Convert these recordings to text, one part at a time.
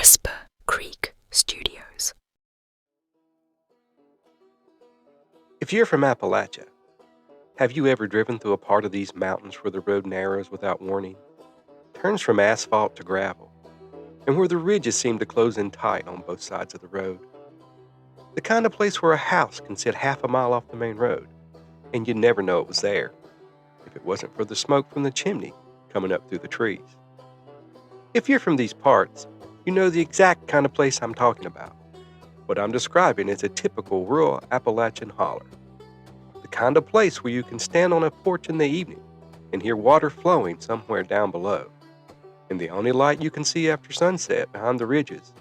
Whisper Creek Studios. If you're from Appalachia, have you ever driven through a part of these mountains where the road narrows without warning, turns from asphalt to gravel, and where the ridges seem to close in tight on both sides of the road? The kind of place where a house can sit half a mile off the main road, and you'd never know it was there if it wasn't for the smoke from the chimney coming up through the trees. If you're from these parts, you know the exact kind of place I'm talking about. What I'm describing is a typical rural Appalachian holler. The kind of place where you can stand on a porch in the evening and hear water flowing somewhere down below. And the only light you can see after sunset behind the ridges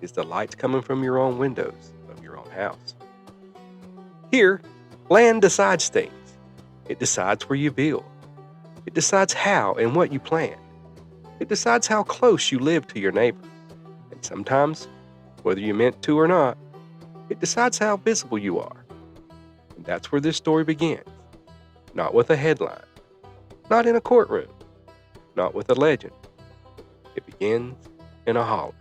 is the lights coming from your own windows of your own house. Here, land decides things. It decides where you build. It decides how and what you plant. It decides how close you live to your neighbor. And sometimes, whether you meant to or not, it decides how visible you are. And that's where this story begins. Not with a headline. Not in a courtroom. Not with a legend. It begins in a holler.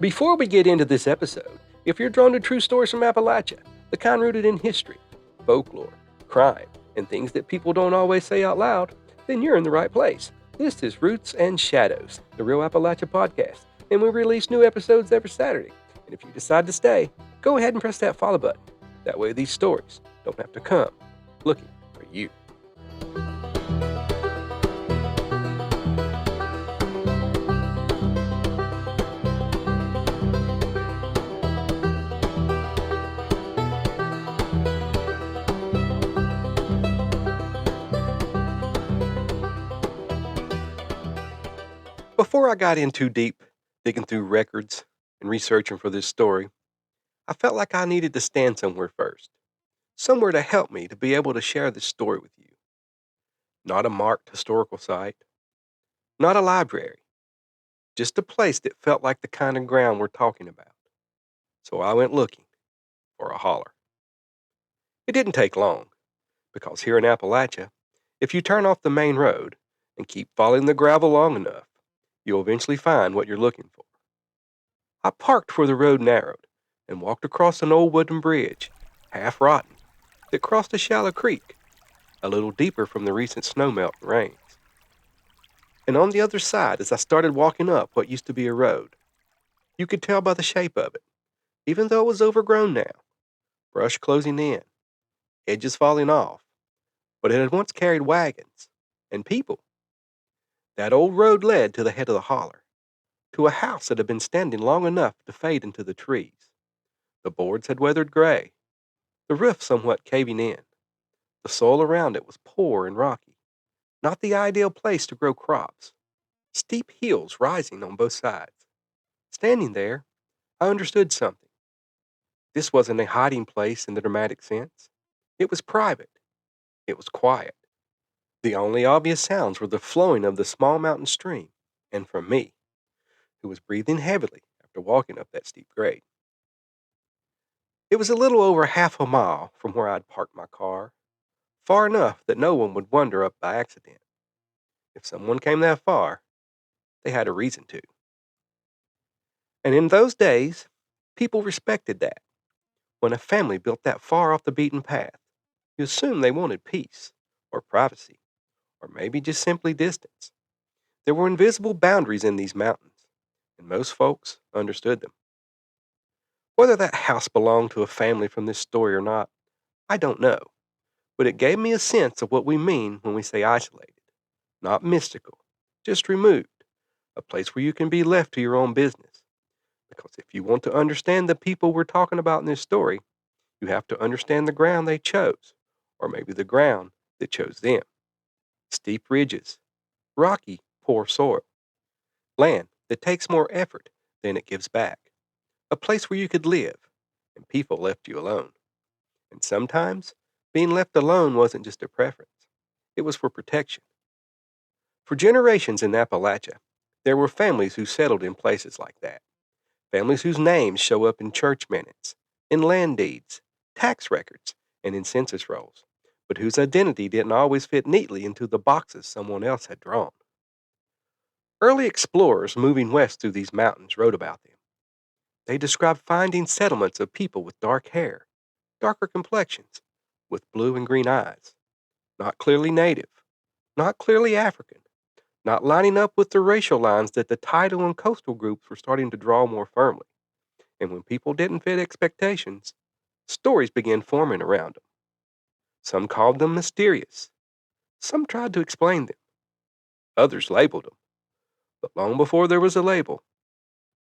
Before we get into this episode, if you're drawn to true stories from Appalachia, the kind rooted in history, folklore, crime, and things that people don't always say out loud, then you're in the right place. This is Roots and Shadows, the Real Appalachia podcast, and we release new episodes every Saturday. And if you decide to stay, go ahead and press that follow button. That way these stories don't have to come looking for you. Before I got in too deep, digging through records and researching for this story, I felt like I needed to stand somewhere first. Somewhere to help me to be able to share this story with you. Not a marked historical site, not a library, just a place that felt like the kind of ground we're talking about. So I went looking for a holler. It didn't take long, because here in Appalachia, if you turn off the main road and keep following the gravel long enough, you'll eventually find what you're looking for. I parked where the road narrowed and walked across an old wooden bridge, half rotten, that crossed a shallow creek, a little deeper from the recent snowmelt and rains. And on the other side, as I started walking up what used to be a road, you could tell by the shape of it, even though it was overgrown now, brush closing in, edges falling off, but it had once carried wagons and people. That old road led to the head of the holler, to a house that had been standing long enough to fade into the trees. The boards had weathered gray, the roof somewhat caving in. The soil around it was poor and rocky, not the ideal place to grow crops. Steep hills rising on both sides. Standing there, I understood something. This wasn't a hiding place in the dramatic sense. It was private. It was quiet. The only obvious sounds were the flowing of the small mountain stream, and from me, who was breathing heavily after walking up that steep grade. It was a little over half a mile from where I'd parked my car, far enough that no one would wander up by accident. If someone came that far, they had a reason to. And in those days, people respected that. When a family built that far off the beaten path, you assumed they wanted peace, or privacy, or maybe just simply distance. There were invisible boundaries in these mountains, and most folks understood them. Whether that house belonged to a family from this story or not, I don't know, but it gave me a sense of what we mean when we say isolated. Not mystical, just removed, a place where you can be left to your own business. Because if you want to understand the people we're talking about in this story, you have to understand the ground they chose, or maybe the ground that chose them. Steep ridges, rocky, poor soil, land that takes more effort than it gives back, a place where you could live, and people left you alone. And sometimes, being left alone wasn't just a preference, it was for protection. For generations in Appalachia, there were families who settled in places like that. Families whose names show up in church minutes, in land deeds, tax records, and in census rolls, but whose identity didn't always fit neatly into the boxes someone else had drawn. Early explorers moving west through these mountains wrote about them. They described finding settlements of people with dark hair, darker complexions, with blue and green eyes, not clearly native, not clearly African, not lining up with the racial lines that the tidal and coastal groups were starting to draw more firmly. And when people didn't fit expectations, stories began forming around them. Some called them mysterious. Some tried to explain them. Others labeled them. But long before there was a label,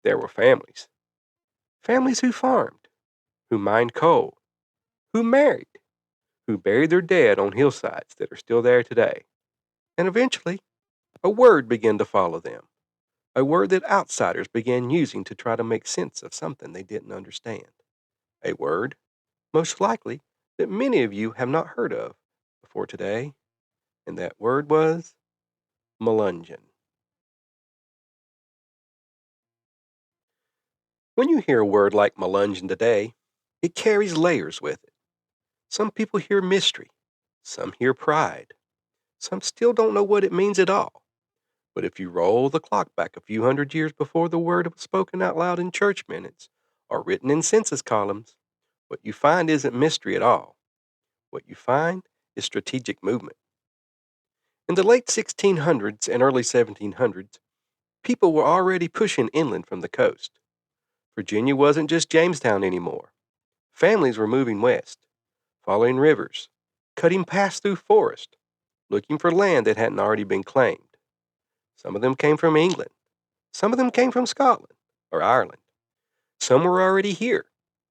there were families. Families who farmed, who mined coal, who married, who buried their dead on hillsides that are still there today. And eventually, a word began to follow them, a word that outsiders began using to try to make sense of something they didn't understand. A word, most likely, that many of you have not heard of before today, and that word was Melungeon. When you hear a word like Melungeon today, it carries layers with it. Some people hear mystery, some hear pride, some still don't know what it means at all. But if you roll the clock back a few hundred years before the word was spoken out loud in church minutes or written in census columns, what you find isn't mystery at all. What you find is strategic movement. In the late 1600s and early 1700s, people were already pushing inland from the coast. Virginia wasn't just Jamestown anymore. Families were moving west, following rivers, cutting paths through forest, looking for land that hadn't already been claimed. Some of them came from England. Some of them came from Scotland or Ireland. Some were already here,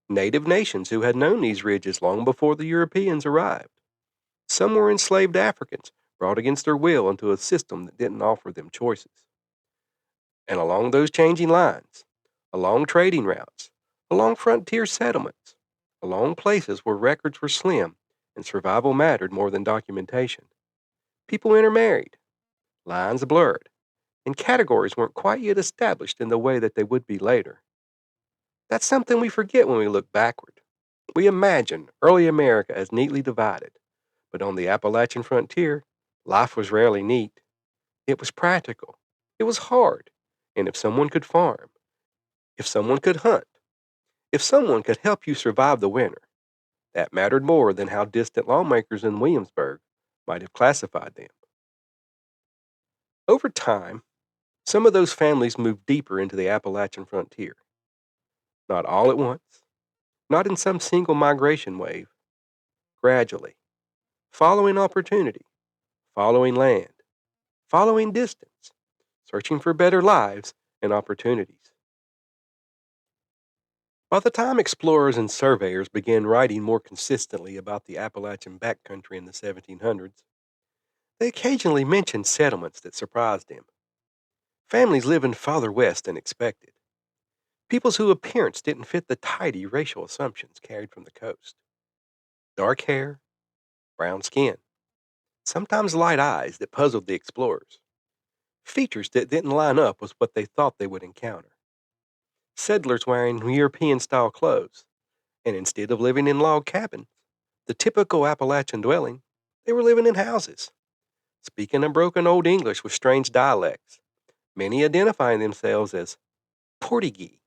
native nations who had known these ridges long before the Europeans arrived. Some were enslaved Africans brought against their will into a system that didn't offer them choices. And along those changing lines, along trading routes, along frontier settlements, along places where records were slim and survival mattered more than documentation, people intermarried, lines blurred, and categories weren't quite yet established in the way that they would be later. That's something we forget when we look backward. We imagine early America as neatly divided, but on the Appalachian frontier, life was rarely neat. It was practical. It was hard. And if someone could farm, if someone could hunt, if someone could help you survive the winter, that mattered more than how distant lawmakers in Williamsburg might have classified them. Over time, some of those families moved deeper into the Appalachian frontier. Not all at once, not in some single migration wave, gradually, following opportunity, following land, following distance, searching for better lives and opportunities. By the time explorers and surveyors began writing more consistently about the Appalachian backcountry in the 1700s, they occasionally mentioned settlements that surprised them. Families living farther west than expected. Peoples whose appearance didn't fit the tidy racial assumptions carried from the coast. Dark hair, brown skin, sometimes light eyes that puzzled the explorers. Features that didn't line up with what they thought they would encounter. Settlers wearing European style clothes, and instead of living in log cabins, the typical Appalachian dwelling, they were living in houses, speaking a broken old English with strange dialects, many identifying themselves as Portuguese.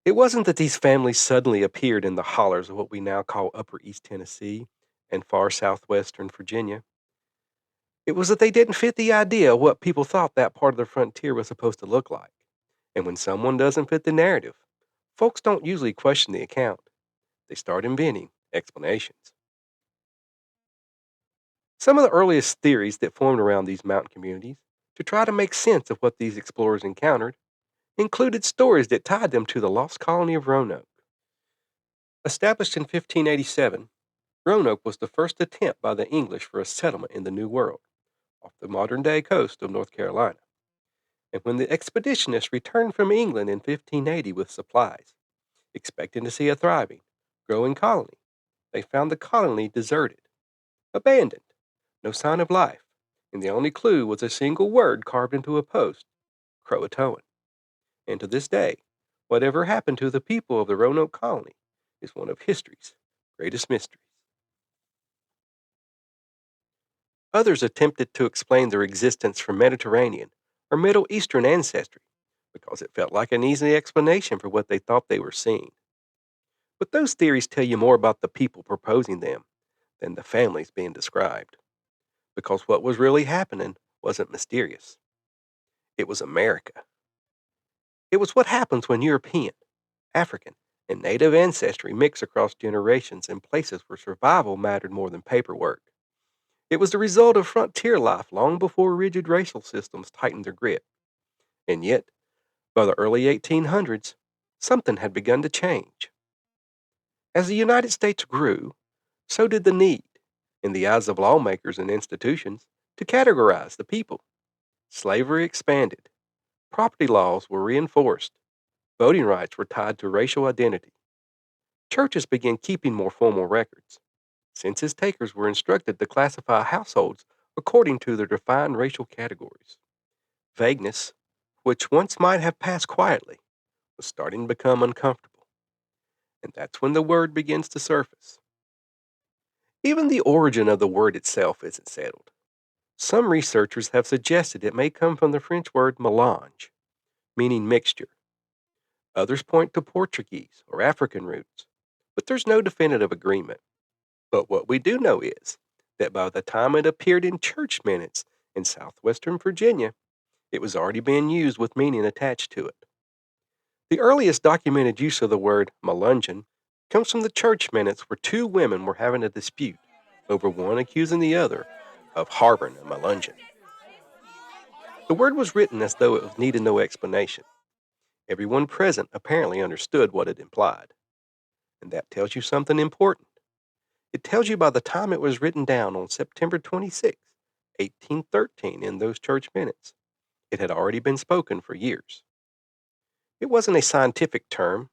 It wasn't that these families suddenly appeared in the hollers of what we now call Upper East Tennessee and far southwestern Virginia. It was that they didn't fit the idea of what people thought that part of the frontier was supposed to look like. And when someone doesn't fit the narrative, folks don't usually question the account. They start inventing explanations. Some of the earliest theories that formed around these mountain communities to try to make sense of what these explorers encountered included stories that tied them to the lost colony of Roanoke. Established in 1587, Roanoke was the first attempt by the English for a settlement in the New World, off the modern day coast of North Carolina. And when the expeditionists returned from England in 1580 with supplies, expecting to see a thriving, growing colony, they found the colony deserted, abandoned, no sign of life, and the only clue was a single word carved into a post, Croatoan. And to this day, whatever happened to the people of the Roanoke colony is one of history's greatest mysteries. Others attempted to explain their existence from Mediterranean or Middle Eastern ancestry because it felt like an easy explanation for what they thought they were seeing. But those theories tell you more about the people proposing them than the families being described, because what was really happening wasn't mysterious. It was America. It was what happens when European, African, and Native ancestry mix across generations in places where survival mattered more than paperwork. It was the result of frontier life long before rigid racial systems tightened their grip. And yet, by the early 1800s, something had begun to change. As the United States grew, so did the need, in the eyes of lawmakers and institutions, to categorize the people. Slavery expanded, property laws were reinforced, voting rights were tied to racial identity. Churches began keeping more formal records. Census takers were instructed to classify households according to their defined racial categories. Vagueness, which once might have passed quietly, was starting to become uncomfortable. And that's when the word begins to surface. Even the origin of the word itself isn't settled. Some researchers have suggested it may come from the French word mélange, meaning mixture. Others point to Portuguese or African roots, but there's no definitive agreement. But what we do know is that by the time it appeared in church minutes in southwestern Virginia, it was already being used with meaning attached to it. The earliest documented use of the word Melungeon comes from the church minutes where two women were having a dispute over one accusing the other of harboring a Melungeon. The word was written as though it needed no explanation. Everyone present apparently understood what it implied. And that tells you something important. It tells you by the time it was written down on September 26, 1813, in those church minutes, it had already been spoken for years. It wasn't a scientific term.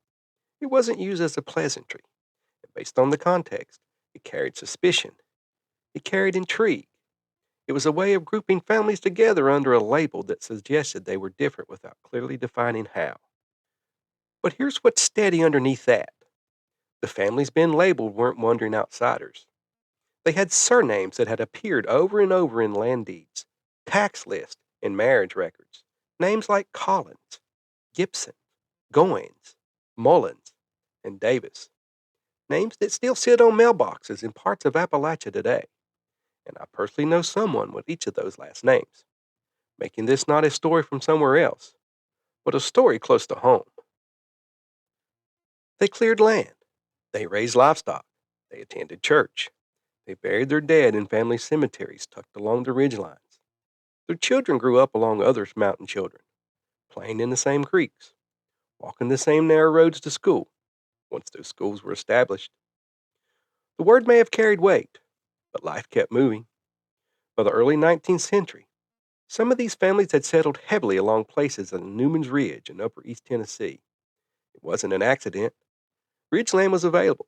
It wasn't used as a pleasantry. And based on the context, it carried suspicion. It carried intrigue. It was a way of grouping families together under a label that suggested they were different without clearly defining how. But here's what's steady underneath that. The families being labeled weren't wandering outsiders. They had surnames that had appeared over and over in land deeds, tax lists, and marriage records. Names like Collins, Gibson, Goins, Mullins, and Davis. Names that still sit on mailboxes in parts of Appalachia today. And I personally know someone with each of those last names, making this not a story from somewhere else, but a story close to home. They cleared land. They raised livestock. They attended church. They buried their dead in family cemeteries tucked along the ridgelines. Their children grew up along others' mountain children, playing in the same creeks, walking the same narrow roads to school, once those schools were established. The word may have carried weight, but life kept moving. By the early 19th century, some of these families had settled heavily along places on Newman's Ridge in upper East Tennessee. It wasn't an accident. Ridgeland was available.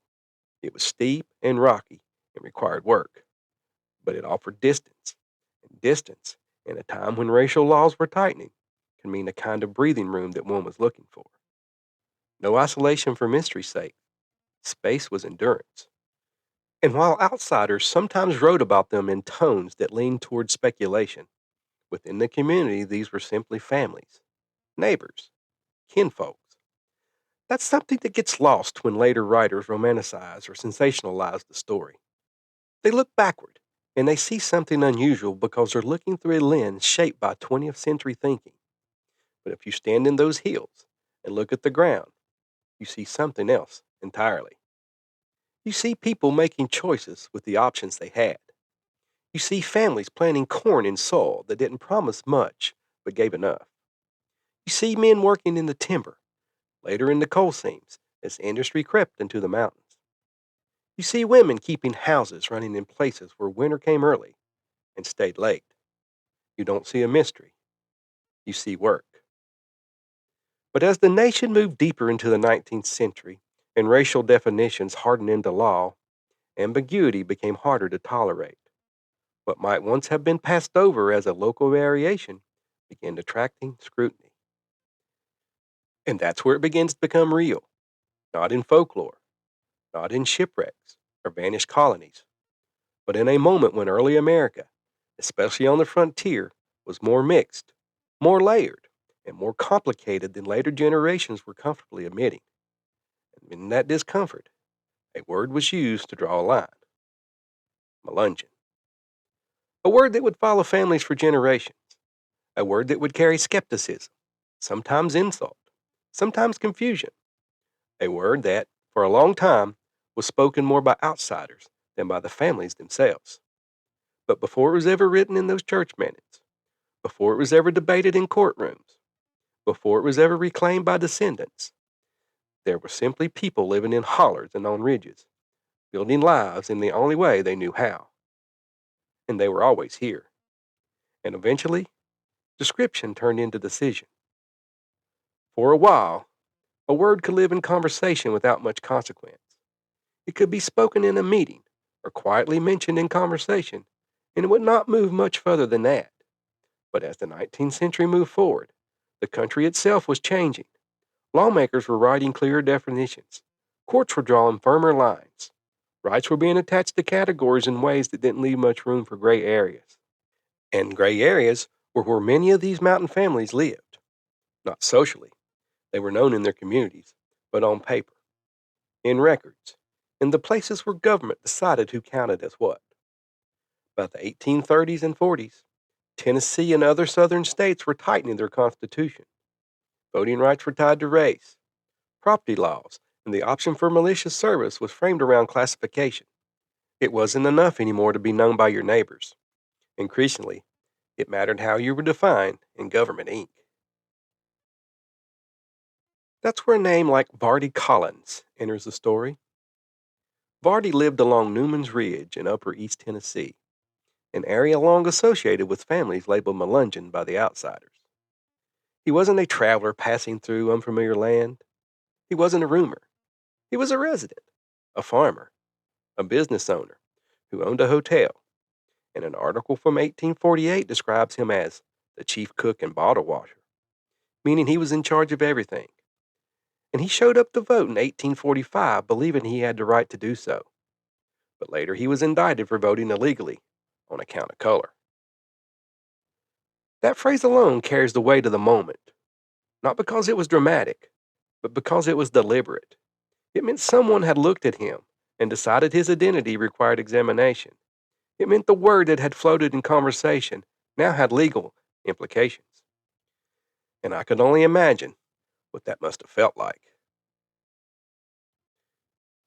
It was steep and rocky and required work, but it offered distance. And distance, in a time when racial laws were tightening, can mean a kind of breathing room that one was looking for. No isolation for mystery's sake. Space was endurance. And while outsiders sometimes wrote about them in tones that leaned toward speculation, within the community these were simply families, neighbors, kinfolks. That's something that gets lost when later writers romanticize or sensationalize the story. They look backward, and they see something unusual because they're looking through a lens shaped by 20th century thinking. But if you stand in those hills and look at the ground, you see something else entirely. You see people making choices with the options they had. You see families planting corn in soil that didn't promise much but gave enough. You see men working in the timber, later in the coal seams, as industry crept into the mountains. You see women keeping houses running in places where winter came early and stayed late. You don't see a mystery, you see work. But as the nation moved deeper into the 19th century and racial definitions hardened into law, ambiguity became harder to tolerate. What might once have been passed over as a local variation began attracting scrutiny. And that's where it begins to become real, not in folklore, not in shipwrecks or vanished colonies, but in a moment when early America, especially on the frontier, was more mixed, more layered, and more complicated than later generations were comfortably admitting. And in that discomfort, a word was used to draw a line: Melungeon. A word that would follow families for generations, a word that would carry skepticism, sometimes insult, sometimes confusion, a word that, for a long time, was spoken more by outsiders than by the families themselves. But before it was ever written in those church minutes, before it was ever debated in courtrooms, before it was ever reclaimed by descendants, there were simply people living in hollers and on ridges, building lives in the only way they knew how. And they were always here. And eventually, description turned into decision. For a while, a word could live in conversation without much consequence. It could be spoken in a meeting or quietly mentioned in conversation, and it would not move much further than that. But as the 19th century moved forward, the country itself was changing. Lawmakers were writing clearer definitions. Courts were drawing firmer lines. Rights were being attached to categories in ways that didn't leave much room for gray areas. And gray areas were where many of these mountain families lived. Not socially, they were known in their communities, but on paper, in records, in the places where government decided who counted as what. By the 1830s and 40s, Tennessee and other southern states were tightening their constitution. Voting rights were tied to race. Property laws and the option for militia service was framed around classification. It wasn't enough anymore to be known by your neighbors. Increasingly, it mattered how you were defined in government ink. That's where a name like Vardy Collins enters the story. Vardy lived along Newman's Ridge in upper East Tennessee, an area long associated with families labeled Melungeon by the outsiders. He wasn't a traveler passing through unfamiliar land. He wasn't a roomer. He was a resident, a farmer, a business owner who owned a hotel, and an article from 1848 describes him as the chief cook and bottle washer, meaning he was in charge of everything. And he showed up to vote in 1845 believing he had the right to do so. But later he was indicted for voting illegally on account of color. That phrase alone carries the weight of the moment, not because it was dramatic, but because it was deliberate. It meant someone had looked at him and decided his identity required examination. It meant the word that had floated in conversation now had legal implications. And I could only imagine what that must have felt like.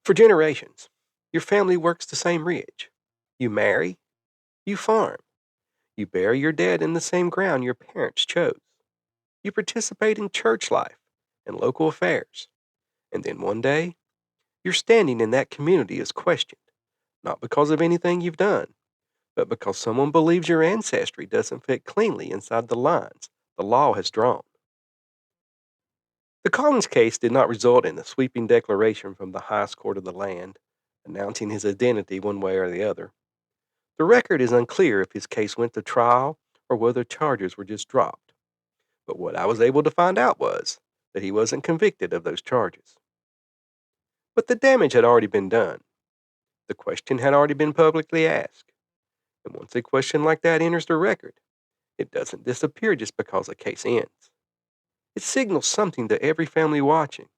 For generations, your family works the same ridge. You marry, you farm, you bury your dead in the same ground your parents chose. You participate in church life and local affairs. And then one day, your standing in that community is questioned, not because of anything you've done, but because someone believes your ancestry doesn't fit cleanly inside the lines the law has drawn. The Collins case did not result in a sweeping declaration from the highest court of the land, announcing his identity one way or the other. The record is unclear if his case went to trial or whether charges were just dropped. But what I was able to find out was that he wasn't convicted of those charges. But the damage had already been done. The question had already been publicly asked. And once a question like that enters the record, it doesn't disappear just because a case ends. It signals something to every family watching.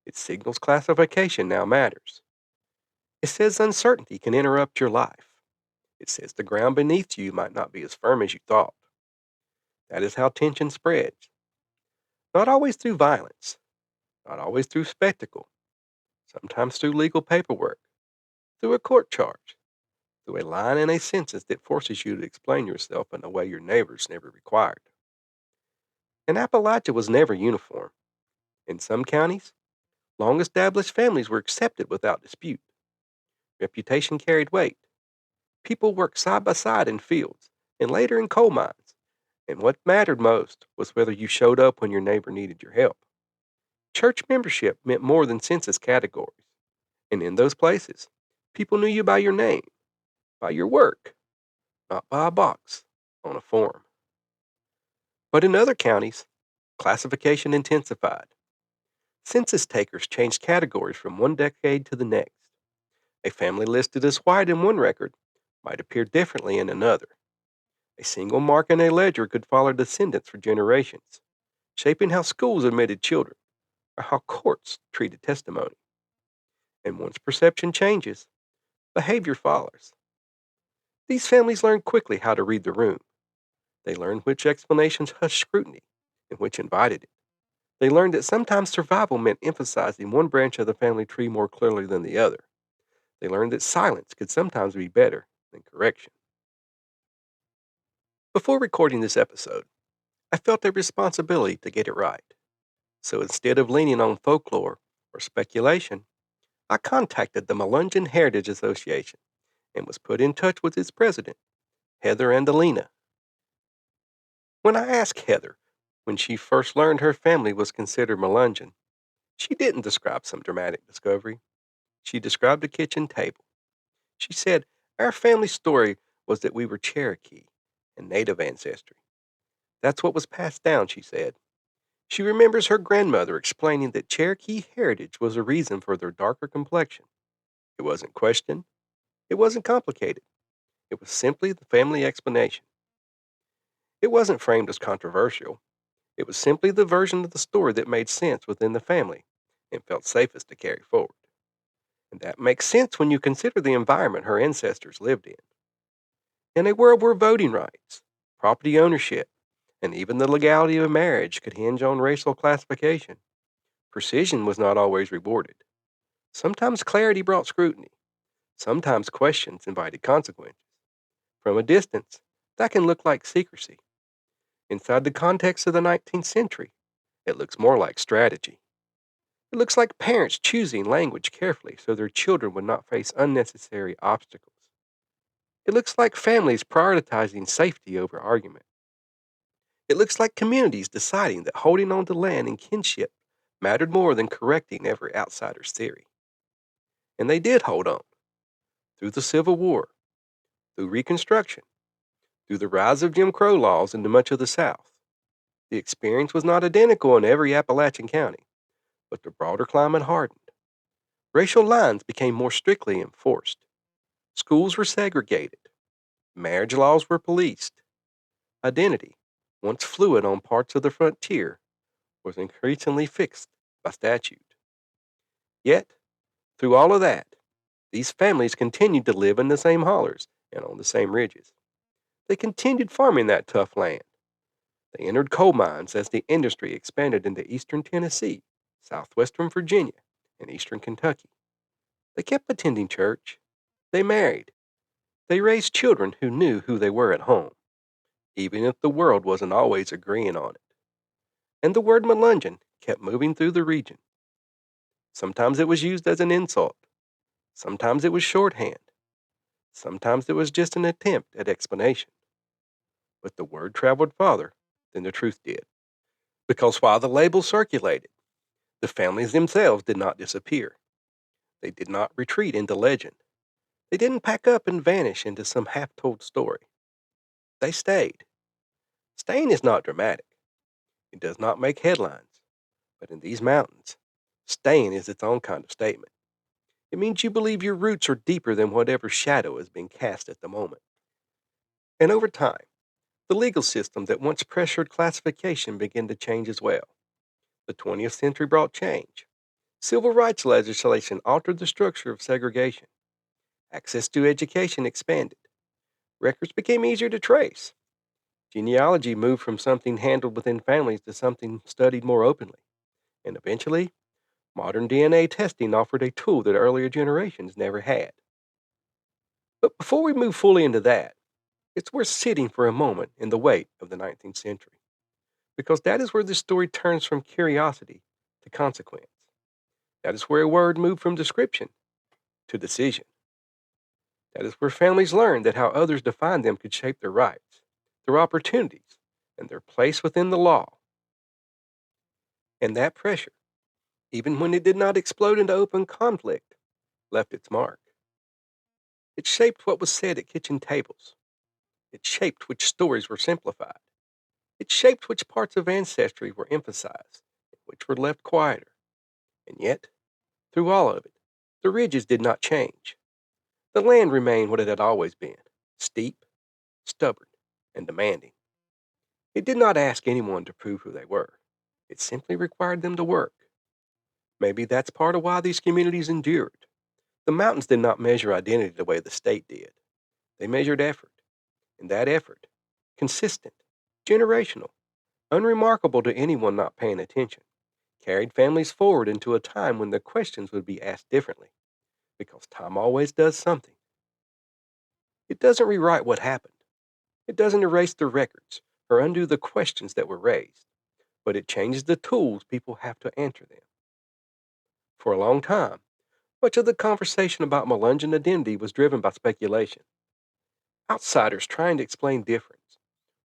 It signals classification now matters. It says uncertainty can interrupt your life. It says the ground beneath you might not be as firm as you thought. That is how tension spreads. Not always through violence, not always through spectacle, sometimes through legal paperwork, through a court charge, through a line in a census that forces you to explain yourself in a way your neighbors never required. And Appalachia was never uniform. In some counties, long established families were accepted without dispute. Reputation carried weight. People worked side by side in fields and later in coal mines. And what mattered most was whether you showed up when your neighbor needed your help. Church membership meant more than census categories. And in those places, people knew you by your name, by your work, not by a box on a form. But in other counties, classification intensified. Census takers changed categories from one decade to the next. A family listed as white in one record might appear differently in another. A single mark in a ledger could follow descendants for generations, shaping how schools admitted children or how courts treated testimony. And once perception changes, behavior follows. These families learned quickly how to read the room. They learned which explanations hushed scrutiny and which invited it. They learned that sometimes survival meant emphasizing one branch of the family tree more clearly than the other. They learned that silence could sometimes be better than correction. Before recording this episode, I felt a responsibility to get it right. So instead of leaning on folklore or speculation, I contacted the Melungeon Heritage Association and was put in touch with its president, Heather Andalina. When I asked Heather when she first learned her family was considered Melungeon, she didn't describe some dramatic discovery. She described a kitchen table. She said, "Our family story was that we were Cherokee and Native ancestry. That's what was passed down," she said. She remembers her grandmother explaining that Cherokee heritage was a reason for their darker complexion. It wasn't questioned. It wasn't complicated. It was simply the family explanation. It wasn't framed as controversial. It was simply the version of the story that made sense within the family and felt safest to carry forward. And that makes sense when you consider the environment her ancestors lived in. In a world where voting rights, property ownership, and even the legality of marriage could hinge on racial classification, precision was not always rewarded. Sometimes clarity brought scrutiny. Sometimes questions invited consequences. From a distance, that can look like secrecy. Inside the context of the 19th century, it looks more like strategy. It looks like parents choosing language carefully so their children would not face unnecessary obstacles. It looks like families prioritizing safety over argument. It looks like communities deciding that holding on to land and kinship mattered more than correcting every outsider's theory. And they did hold on through the Civil War, through Reconstruction, through the rise of Jim Crow laws into much of the South. The experience was not identical in every Appalachian county, but the broader climate hardened. Racial lines became more strictly enforced. Schools were segregated. Marriage laws were policed. Identity, once fluid on parts of the frontier, was increasingly fixed by statute. Yet, through all of that, these families continued to live in the same hollers and on the same ridges. They continued farming that tough land. They entered coal mines as the industry expanded into eastern Tennessee, southwestern Virginia, and eastern Kentucky. They kept attending church. They married. They raised children who knew who they were at home, even if the world wasn't always agreeing on it. And the word Melungeon kept moving through the region. Sometimes it was used as an insult. Sometimes it was shorthand. Sometimes it was just an attempt at explanation. But the word traveled farther than the truth did. Because while the label circulated, the families themselves did not disappear. They did not retreat into legend. They didn't pack up and vanish into some half told story. They stayed. Staying is not dramatic. It does not make headlines. But in these mountains, staying is its own kind of statement. It means you believe your roots are deeper than whatever shadow is being cast at the moment. And over time, the legal system that once pressured classification began to change as well. The 20th century brought change. Civil rights legislation altered the structure of segregation. Access to education expanded. Records became easier to trace. Genealogy moved from something handled within families to something studied more openly. And eventually, modern DNA testing offered a tool that earlier generations never had. But before we move fully into that, it's worth sitting for a moment in the weight of the 19th century, because that is where this story turns from curiosity to consequence. That is where a word moved from description to decision. That is where families learned that how others defined them could shape their rights, their opportunities, and their place within the law. And that pressure, even when it did not explode into open conflict, left its mark. It shaped what was said at kitchen tables. It shaped which stories were simplified. It shaped which parts of ancestry were emphasized and which were left quieter. And yet, through all of it, the ridges did not change. The land remained what it had always been: steep, stubborn, and demanding. It did not ask anyone to prove who they were. It simply required them to work. Maybe that's part of why these communities endured. The mountains did not measure identity the way the state did. They measured effort, and that effort, consistent, generational, unremarkable to anyone not paying attention, carried families forward into a time when the questions would be asked differently, because time always does something. It doesn't rewrite what happened. It doesn't erase the records or undo the questions that were raised, but it changes the tools people have to answer them. For a long time, much of the conversation about Melungeon identity was driven by speculation. Outsiders trying to explain difference.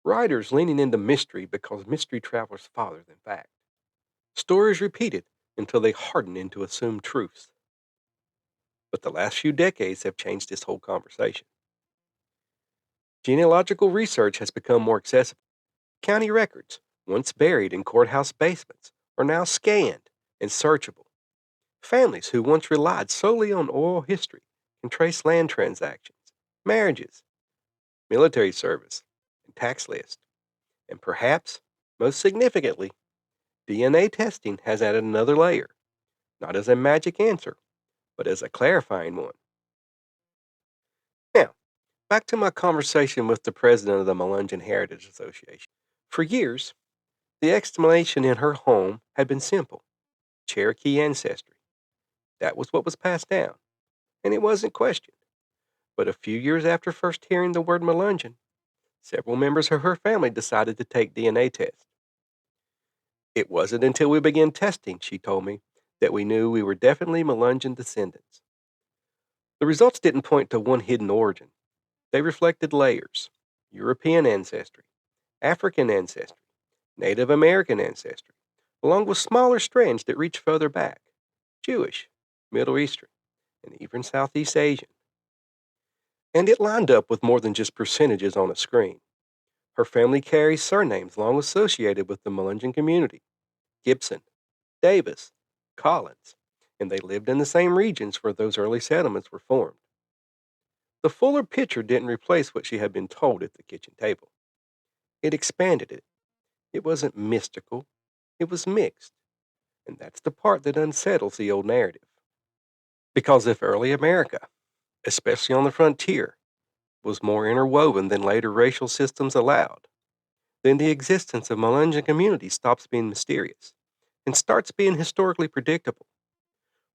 Writers leaning into mystery because mystery travels farther than fact. Stories repeated until they harden into assumed truths. But the last few decades have changed this whole conversation. Genealogical research has become more accessible. County records, once buried in courthouse basements, are now scanned and searchable. Families who once relied solely on oral history can trace land transactions, marriages, military service, and tax lists. And perhaps, most significantly, DNA testing has added another layer, not as a magic answer, but as a clarifying one. Now, back to my conversation with the president of the Melungeon Heritage Association. For years, the explanation in her home had been simple: Cherokee ancestry. That was what was passed down, and it wasn't questioned. But a few years after first hearing the word Melungeon, several members of her family decided to take DNA tests. It wasn't until we began testing, she told me, that we knew we were definitely Melungeon descendants. The results didn't point to one hidden origin. They reflected layers: European ancestry, African ancestry, Native American ancestry, along with smaller strands that reach further back: Jewish, Middle Eastern, and even Southeast Asian. And it lined up with more than just percentages on a screen. Her family carries surnames long associated with the Melungeon community: Gibson, Davis, Collins, and they lived in the same regions where those early settlements were formed. The fuller picture didn't replace what she had been told at the kitchen table. It expanded it. It wasn't mystical, it was mixed. And that's the part that unsettles the old narrative. Because if early America, especially on the frontier, was more interwoven than later racial systems allowed, then the existence of Melungeon communities stops being mysterious and starts being historically predictable.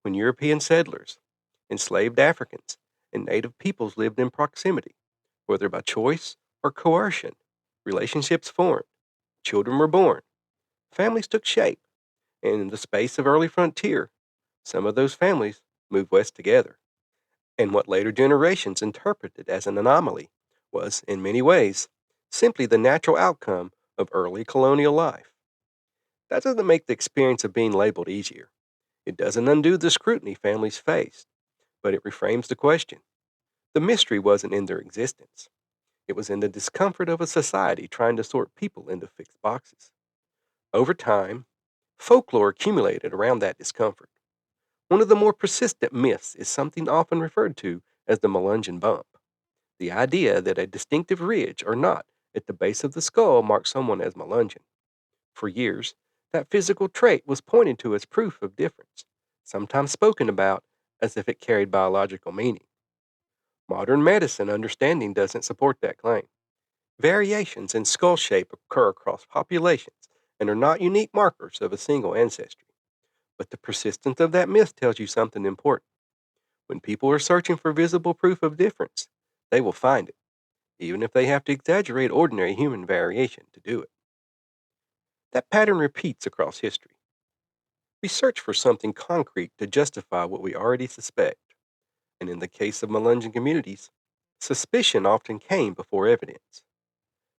When European settlers, enslaved Africans, and native peoples lived in proximity, whether by choice or coercion, relationships formed, children were born, families took shape, and in the space of early frontier, some of those families moved west together. And what later generations interpreted as an anomaly was, in many ways, simply the natural outcome of early colonial life. That doesn't make the experience of being labeled easier. It doesn't undo the scrutiny families faced, but it reframes the question. The mystery wasn't in their existence. It was in the discomfort of a society trying to sort people into fixed boxes. Over time, folklore accumulated around that discomfort. One of the more persistent myths is something often referred to as the Melungeon bump: the idea that a distinctive ridge or knot at the base of the skull marks someone as Melungeon. For years, that physical trait was pointed to as proof of difference, sometimes spoken about as if it carried biological meaning. Modern medicine understanding doesn't support that claim. Variations in skull shape occur across populations and are not unique markers of a single ancestry. But the persistence of that myth tells you something important. When people are searching for visible proof of difference, they will find it, even if they have to exaggerate ordinary human variation to do it. That pattern repeats across history. We search for something concrete to justify what we already suspect, and in the case of Melungeon communities, suspicion often came before evidence.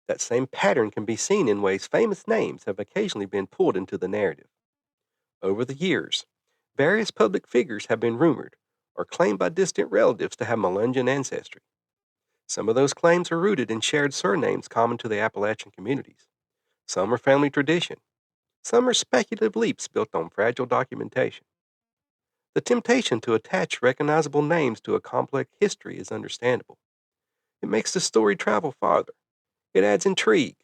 That same pattern can be seen in ways famous names have occasionally been pulled into the narrative. Over the years, various public figures have been rumored or claimed by distant relatives to have Melungeon ancestry. Some of those claims are rooted in shared surnames common to the Appalachian communities. Some are family tradition. Some are speculative leaps built on fragile documentation. The temptation to attach recognizable names to a complex history is understandable. It makes the story travel farther. It adds intrigue,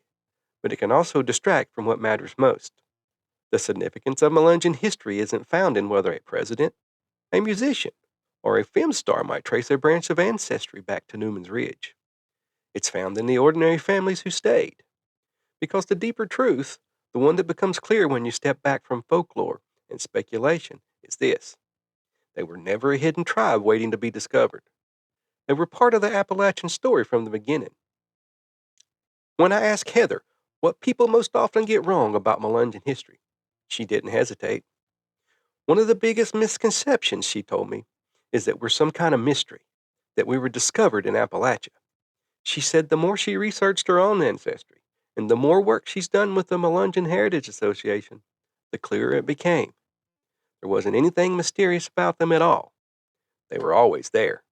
but it can also distract from what matters most. The significance of Melungeon history isn't found in whether a president, a musician, or a film star might trace a branch of ancestry back to Newman's Ridge. It's found in the ordinary families who stayed. Because the deeper truth, the one that becomes clear when you step back from folklore and speculation, is this: they were never a hidden tribe waiting to be discovered. They were part of the Appalachian story from the beginning. When I asked Heather what people most often get wrong about Melungeon history, she didn't hesitate. One of the biggest misconceptions, she told me, is that we're some kind of mystery, that we were discovered in Appalachia. She said the more she researched her own ancestry, and the more work she's done with the Melungeon Heritage Association, the clearer it became. There wasn't anything mysterious about them at all. They were always there.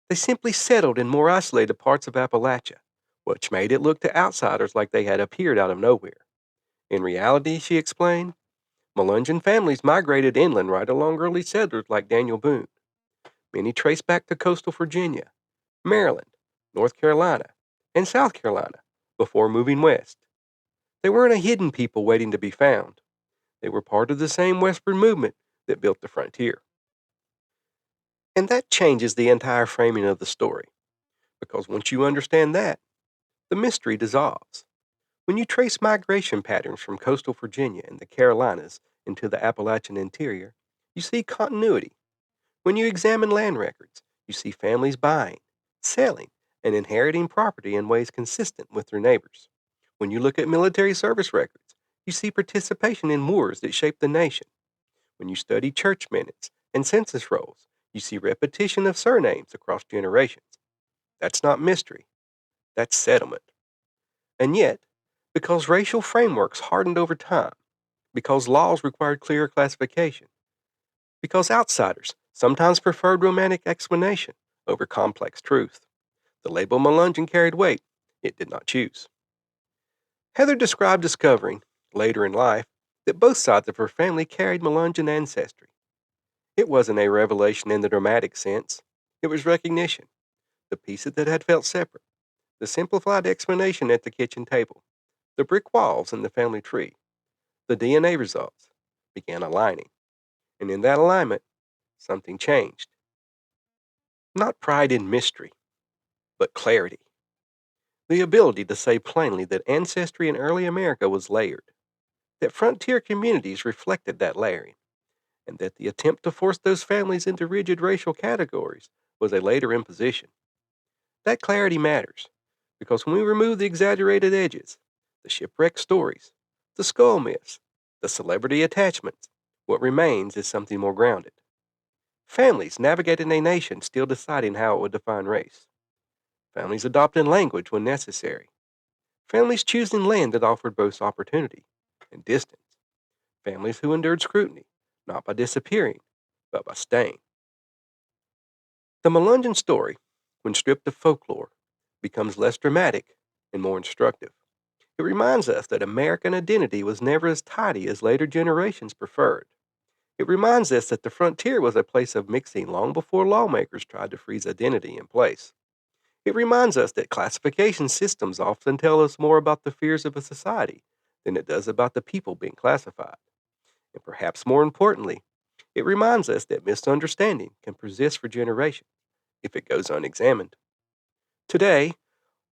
They simply settled in more isolated parts of Appalachia, which made it look to outsiders like they had appeared out of nowhere. In reality, she explained, Melungeon families migrated inland right along early settlers like Daniel Boone. Many trace back to coastal Virginia, Maryland, North Carolina, and South Carolina before moving west. They weren't a hidden people waiting to be found. They were part of the same westward movement that built the frontier. And that changes the entire framing of the story, because once you understand that, the mystery dissolves. When you trace migration patterns from coastal Virginia and the Carolinas into the Appalachian interior, you see continuity. When you examine land records, you see families buying, selling, and inheriting property in ways consistent with their neighbors. When you look at military service records, you see participation in wars that shaped the nation. When you study church minutes and census rolls, you see repetition of surnames across generations. That's not mystery, that's settlement. And yet, because racial frameworks hardened over time, because laws required clear classification, because outsiders sometimes preferred romantic explanation over complex truth, the label Melungeon carried weight it did not choose. Heather described discovering, later in life, that both sides of her family carried Melungeon ancestry. It wasn't a revelation in the dramatic sense, it was recognition. The pieces that had felt separate, the simplified explanation at the kitchen table, the brick walls in the family tree, the DNA results began aligning. And in that alignment, something changed. Not pride in mystery, but clarity. The ability to say plainly that ancestry in early America was layered, that frontier communities reflected that layering, and that the attempt to force those families into rigid racial categories was a later imposition. That clarity matters, because when we remove the exaggerated edges, the shipwreck stories, the skull myths, the celebrity attachments, what remains is something more grounded. Families navigating a nation still deciding how it would define race. Families adopting language when necessary. Families choosing land that offered both opportunity and distance. Families who endured scrutiny, not by disappearing, but by staying. The Melungeon story, when stripped of folklore, becomes less dramatic and more instructive. It reminds us that American identity was never as tidy as later generations preferred. It reminds us that the frontier was a place of mixing long before lawmakers tried to freeze identity in place. It reminds us that classification systems often tell us more about the fears of a society than it does about the people being classified. And perhaps more importantly, it reminds us that misunderstanding can persist for generations if it goes unexamined. Today,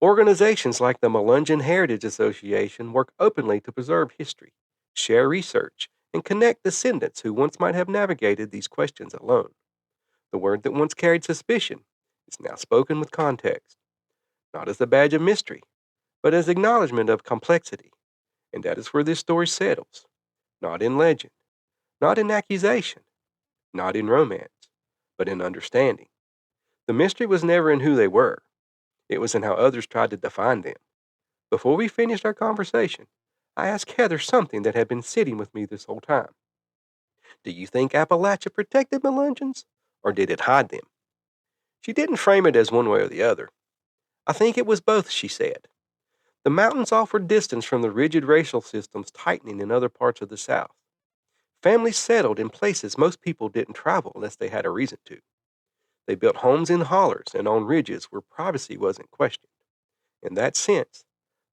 organizations like the Melungeon Heritage Association work openly to preserve history, share research, and connect descendants who once might have navigated these questions alone. The word that once carried suspicion is now spoken with context, not as a badge of mystery, but as acknowledgement of complexity. And that is where this story settles, not in legend, not in accusation, not in romance, but in understanding. The mystery was never in who they were, it was in how others tried to define them. Before we finished our conversation, I asked Heather something that had been sitting with me this whole time. Do you think Appalachia protected Melungeons, or did it hide them? She didn't frame it as one way or the other. I think it was both, she said. The mountains offered distance from the rigid racial systems tightening in other parts of the South. Families settled in places most people didn't travel unless they had a reason to. They built homes in hollers and on ridges where privacy wasn't questioned. In that sense,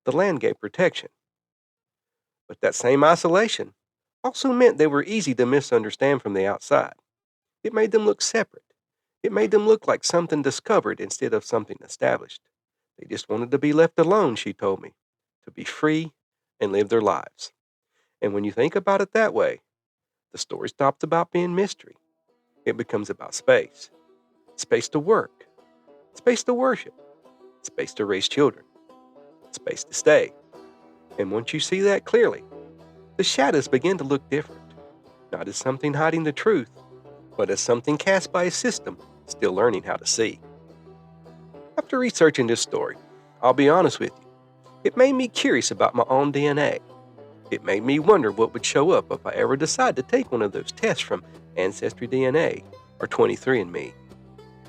the land gave protection. But that same isolation also meant they were easy to misunderstand from the outside. It made them look separate. It made them look like something discovered instead of something established. They just wanted to be left alone, she told me, to be free and live their lives. And when you think about it that way, the story stops about being mystery. It becomes about space. Space to work, space to worship, space to raise children, space to stay. And once you see that clearly, the shadows begin to look different, not as something hiding the truth, but as something cast by a system still learning how to see. After researching this story, I'll be honest with you, it made me curious about my own DNA. It made me wonder what would show up if I ever decide to take one of those tests from Ancestry DNA or 23andMe.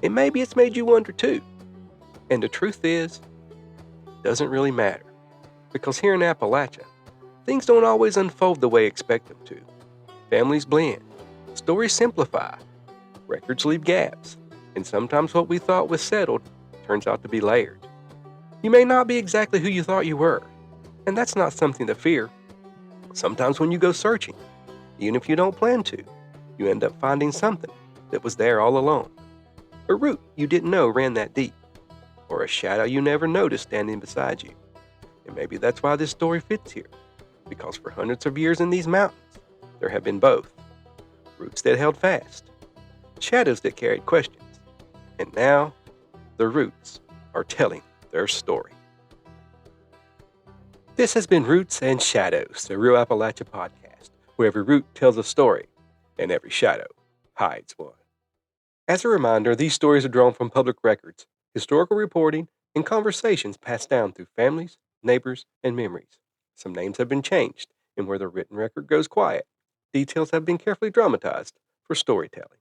And maybe it's made you wonder too. And the truth is, it doesn't really matter. Because here in Appalachia, things don't always unfold the way I expect them to. Families blend, stories simplify, records leave gaps, and sometimes what we thought was settled turns out to be layered. You may not be exactly who you thought you were, and that's not something to fear. Sometimes when you go searching, even if you don't plan to, you end up finding something that was there all along. A root you didn't know ran that deep, or a shadow you never noticed standing beside you. And maybe that's why this story fits here, because for hundreds of years in these mountains, there have been both. Roots that held fast, shadows that carried questions, and now the roots are telling their story. This has been Roots and Shadows, the Real Appalachia podcast, where every root tells a story and every shadow hides one. As a reminder, these stories are drawn from public records, historical reporting, and conversations passed down through families, neighbors, and memories. Some names have been changed, and where the written record goes quiet, details have been carefully dramatized for storytelling.